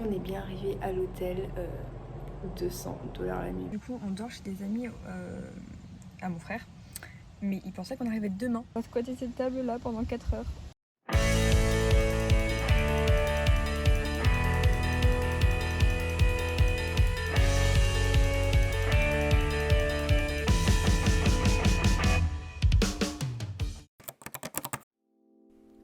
on est bien arrivé à l'hôtel, 200 $ la nuit. Du coup, on dort chez des amis à mon frère, mais ils pensaient qu'on arrivait demain. On va squatter cette table là pendant 4 heures.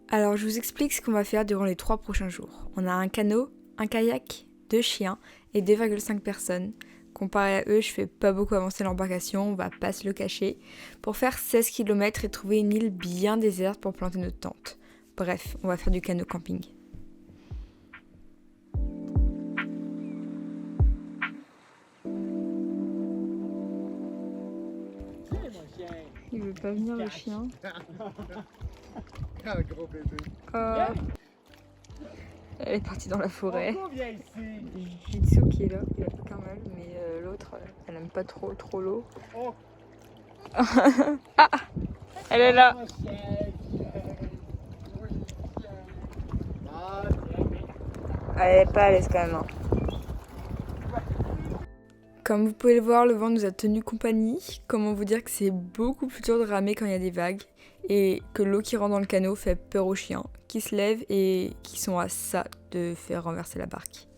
Alors je vous explique ce qu'on va faire durant les 3 prochains jours. On a un canot, un kayak, 2 chiens et 2,5 personnes. Comparé à eux, je fais pas beaucoup avancer l'embarcation, on va pas se le cacher, pour faire 16 km et trouver une île bien déserte pour planter notre tente. Bref, on va faire du canot camping. Il veut pas venir le chien. Gros bébé. Elle est partie dans la forêt. Jitsu qui est là, il a aucun mal, mais l'autre, elle aime pas trop l'eau. Ah, elle est là. Elle est pas à l'aise quand même. Hein. Comme vous pouvez le voir, le vent nous a tenu compagnie. Comment vous dire que c'est beaucoup plus dur de ramer quand il y a des vagues et que l'eau qui rentre dans le canot fait peur aux chiens qui se lèvent et qui sont à ça de faire renverser la barque.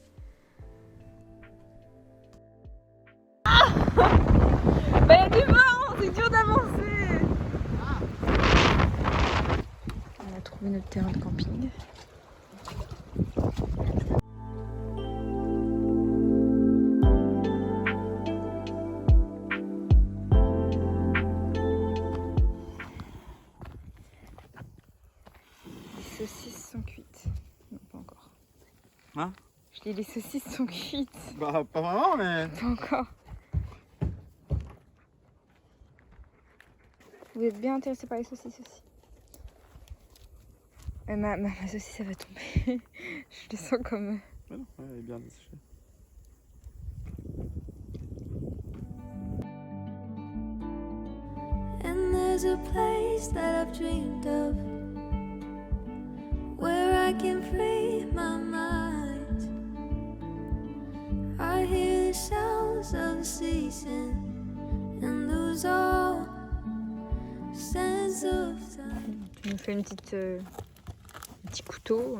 Ah, bah y a du vent, c'est dur d'avancer. On a trouvé notre terrain de camping. Les saucisses sont cuites. Non, pas encore. Hein? Je dis les saucisses sont cuites. Bah, pas vraiment, mais. Pas encore. Vous êtes bien intéressé par les saucisses aussi. Ma saucisse, elle va tomber. Je les sens comme... Ouais, non, elle est bien desséchée. And there's a place that I've dreamed of, where I can free my mind. I hear the sounds of the season and lose all sense of time. Je me fais un petit couteau.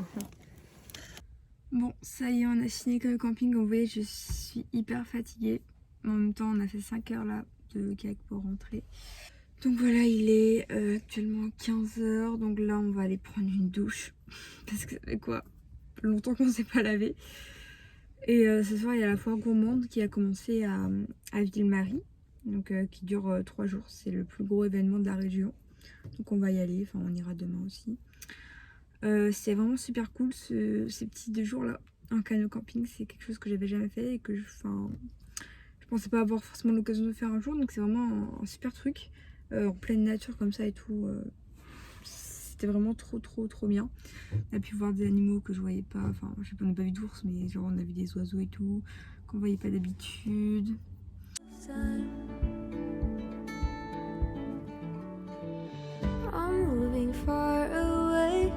Bon, ça y est, on a fini comme camping. Comme vous voyez, je suis hyper fatiguée. En même temps, on a fait 5 heures là de kayak pour rentrer. Donc voilà, il est actuellement 15 heures. Donc là, on va aller prendre une douche. Parce que ça fait quoi, longtemps qu'on ne s'est pas lavé. Et ce soir, il y a la foire gourmande qui a commencé à Ville-Marie. Donc qui dure 3 jours. C'est le plus gros événement de la région. Donc on va y aller. Enfin, on ira demain aussi. C'est vraiment super cool ces petits 2 jours là. Un canot camping, c'est quelque chose que j'avais jamais fait et que je pensais pas avoir forcément l'occasion de faire un jour. Donc c'est vraiment un super truc. En pleine nature comme ça et tout. C'était vraiment trop bien. On a pu voir des animaux que je voyais pas. Enfin, je sais pas, on n'a pas vu d'ours, mais genre on a vu des oiseaux et tout qu'on voyait pas d'habitude. I'm moving far away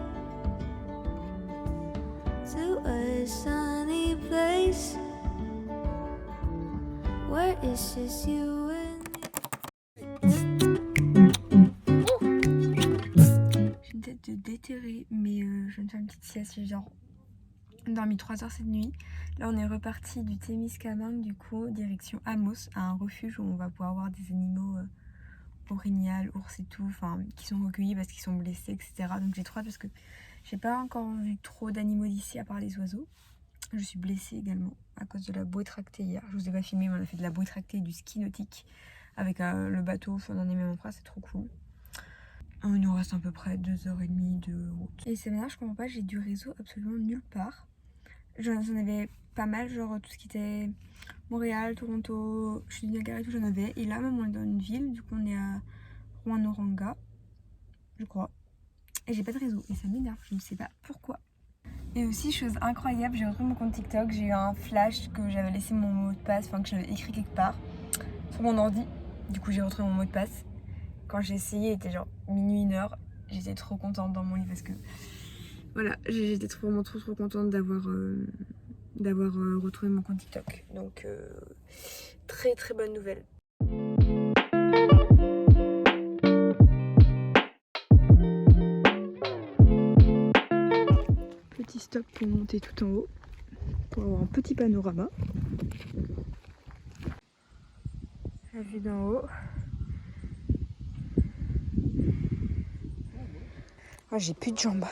to a sunny place where it's just you and J'ai une tête de déterrée, mais je vais me faire une petite sieste. J'ai genre dormi 3 heures cette nuit. Là on est reparti du Témiscamingue du coup, direction Amos, à un refuge où on va pouvoir voir des animaux orignal, ours et tout, enfin qui sont recueillis parce qu'ils sont blessés, etc. Donc j'ai trop hâte parce que j'ai pas encore vu trop d'animaux d'ici à part les oiseaux. Je suis blessée également à cause de la bouée tractée hier. Je vous ai pas filmé, mais on a fait de la bouée tractée et du ski nautique avec le bateau. Enfin, on en est même en France, c'est trop cool. Il nous reste à peu près 2h30 de route. Et c'est maintenant, je comprends pas, j'ai du réseau absolument nulle part. J'en avais pas mal, genre tout ce qui était Montréal, Toronto, je suis du Niagara et tout, j'en avais. Et là, même on est dans une ville, du coup on est à Rouyn-Noranda, je crois. Et j'ai pas de réseau et ça m'énerve, je ne sais pas pourquoi. Et aussi, chose incroyable, j'ai retrouvé mon compte TikTok, j'ai eu un flash que j'avais laissé mon mot de passe, enfin que j'avais écrit quelque part sur mon ordi. Du coup j'ai retrouvé mon mot de passe. Quand j'ai essayé, il était genre minuit, 1h. J'étais trop contente dans mon lit parce que voilà, j'étais vraiment trop contente d'avoir d'avoir retrouvé mon compte TikTok. Donc très très bonne nouvelle. Petit stop pour monter tout en haut, pour avoir un petit panorama. La vue d'en haut. Ah, j'ai plus de jambes.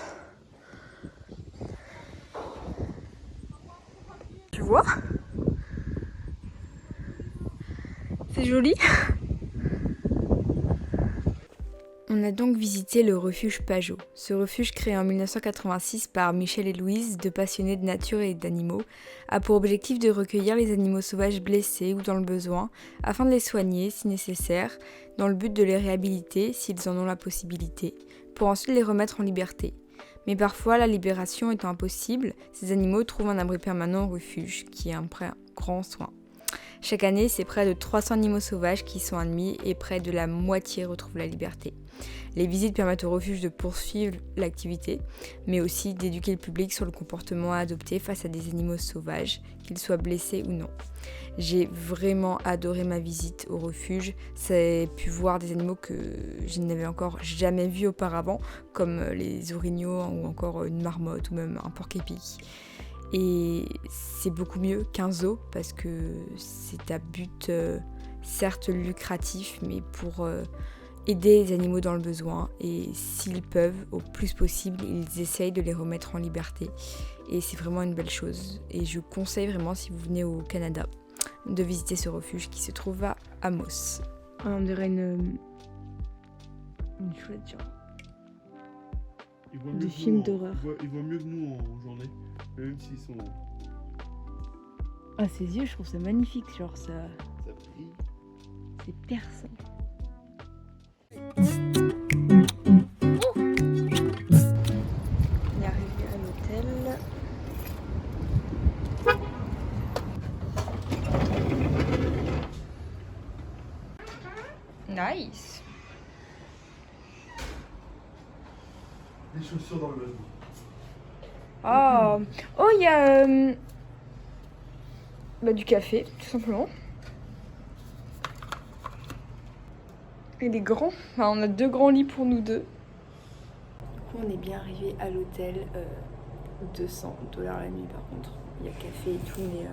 Tu vois? C'est joli. On a donc visité le refuge Pajot. Ce refuge, créé en 1986 par Michel et Louise, deux passionnés de nature et d'animaux, a pour objectif de recueillir les animaux sauvages blessés ou dans le besoin, afin de les soigner si nécessaire, dans le but de les réhabiliter s'ils en ont la possibilité, pour ensuite les remettre en liberté. Mais parfois, la libération étant impossible, ces animaux trouvent un abri permanent au refuge, qui est un grand soin. Chaque année, c'est près de 300 animaux sauvages qui sont admis et près de la moitié retrouvent la liberté. Les visites permettent au refuge de poursuivre l'activité, mais aussi d'éduquer le public sur le comportement à adopter face à des animaux sauvages, qu'ils soient blessés ou non. J'ai vraiment adoré ma visite au refuge. J'ai pu voir des animaux que je n'avais encore jamais vus auparavant, comme les orignaux ou encore une marmotte ou même un porc-épic. Et c'est beaucoup mieux qu'un zoo parce que c'est à but certes lucratif, mais pour aider les animaux dans le besoin. Et s'ils peuvent, au plus possible, ils essayent de les remettre en liberté. Et c'est vraiment une belle chose. Et je conseille vraiment, si vous venez au Canada, de visiter ce refuge qui se trouve à Amos. On dirait une chouette genre. De films d'horreur. Ils voient mieux que nous en journée, même s'ils sont... Ah, ses yeux, je trouve ça magnifique, genre ça brille. c'est perçant. On est arrivé à l'hôtel. Nice. Des chaussures dans le logement. Oh, il y a du café, tout simplement. Et des grands. Enfin, on a 2 grands lits pour nous deux. Du coup, on est bien arrivé à l'hôtel. 200 $ la nuit par contre. Il y a café et tout, mais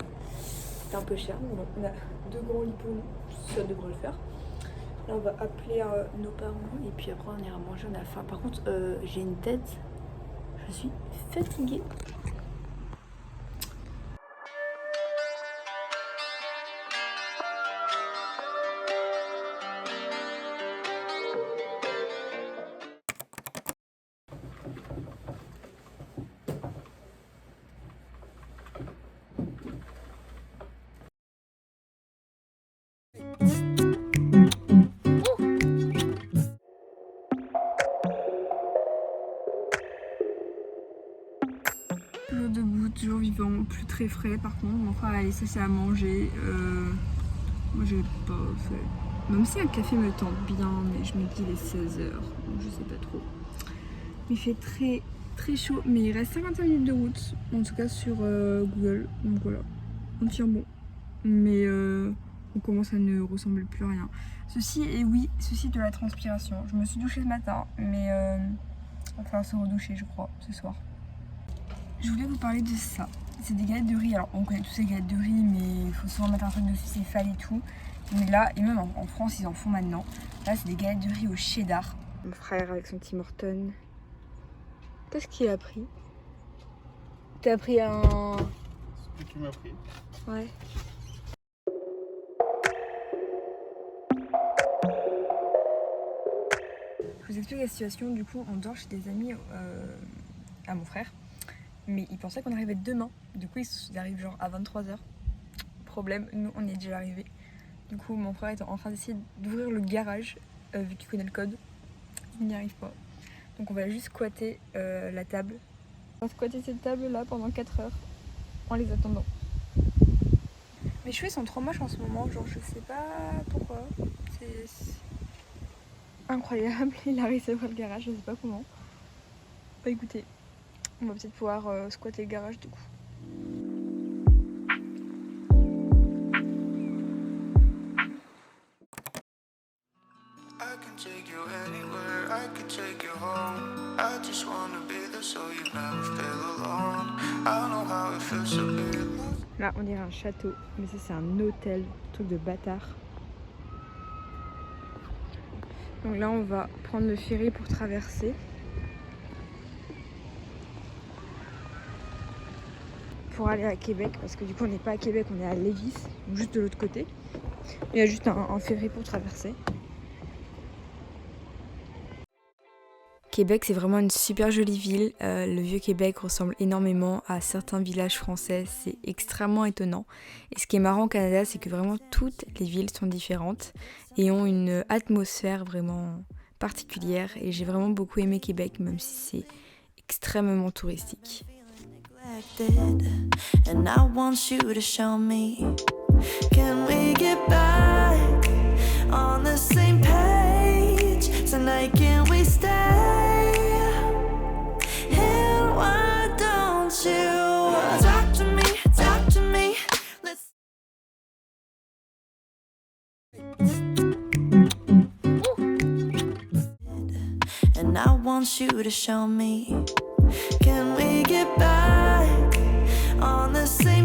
c'est un peu cher. Mais bon, on a 2 grands lits pour nous, ça devrait le faire. Là, on va appeler nos parents et puis après, on ira manger. On a faim. Par contre, j'ai une tête. Je suis fatiguée. Toujours debout, toujours vivant, plus très frais par contre. Mon frère a laissé ça à manger. Moi j'ai pas fait. Même si un café me tente bien, mais je me dis il est 16h, donc je sais pas trop. Il fait très très chaud, mais il reste 55 minutes de route, en tout cas sur Google. Donc voilà, on tient bon. Mais on commence à ne ressembler plus à rien. Ceci est de la transpiration. Je me suis douchée ce matin, mais on va falloir se redoucher je crois ce soir. Je voulais vous parler de ça. C'est des galettes de riz. Alors on connaît tous les galettes de riz, mais il faut souvent mettre un truc dessus, c'est fade et tout. Mais là, et même en France, ils en font maintenant. Là, c'est des galettes de riz au cheddar. Mon frère avec son Tim Hortons. Qu'est-ce qu'il a pris? T'as pris un... Ce que tu m'as pris. Ouais. Je vous explique la situation. Du coup, on dort chez des amis à mon frère. Mais ils pensaient qu'on arrivait demain. Du coup, ils arrivent genre à 23h. Problème, nous, on y est déjà arrivés. Du coup, mon frère est en train d'essayer d'ouvrir le garage, vu qu'il connaît le code. Il n'y arrive pas. Donc on va juste squatter la table. On va squatter cette table-là pendant 4 heures, en les attendant. Mes cheveux sont trop moches en ce moment, genre je sais pas pourquoi. C'est incroyable, il a réussi à ouvrir le garage, je sais pas comment. Bah écoutez, on va peut-être pouvoir squatter le garage du coup. take you anywhere, I could take you home. I just wanna be there so you never feel alone. I know how it feels to be alone. Là, on dirait un château, mais ça, c'est un hôtel, truc de bâtard. Donc là, on va prendre le ferry pour traverser. Pour aller à Québec, parce que du coup, on n'est pas à Québec, on est à Lévis, donc juste de l'autre côté. Il y a juste un ferry pour traverser. Québec, c'est vraiment une super jolie ville. Le Vieux-Québec ressemble énormément à certains villages français. C'est extrêmement étonnant. Et ce qui est marrant au Canada, c'est que vraiment toutes les villes sont différentes et ont une atmosphère vraiment particulière. Et j'ai vraiment beaucoup aimé Québec, même si c'est extrêmement touristique. And I want you to show me. Can we get back on the same page? Tonight can we stay? And why don't you talk to me, talk to me? Let's And I want you to show me. Can we get back on the same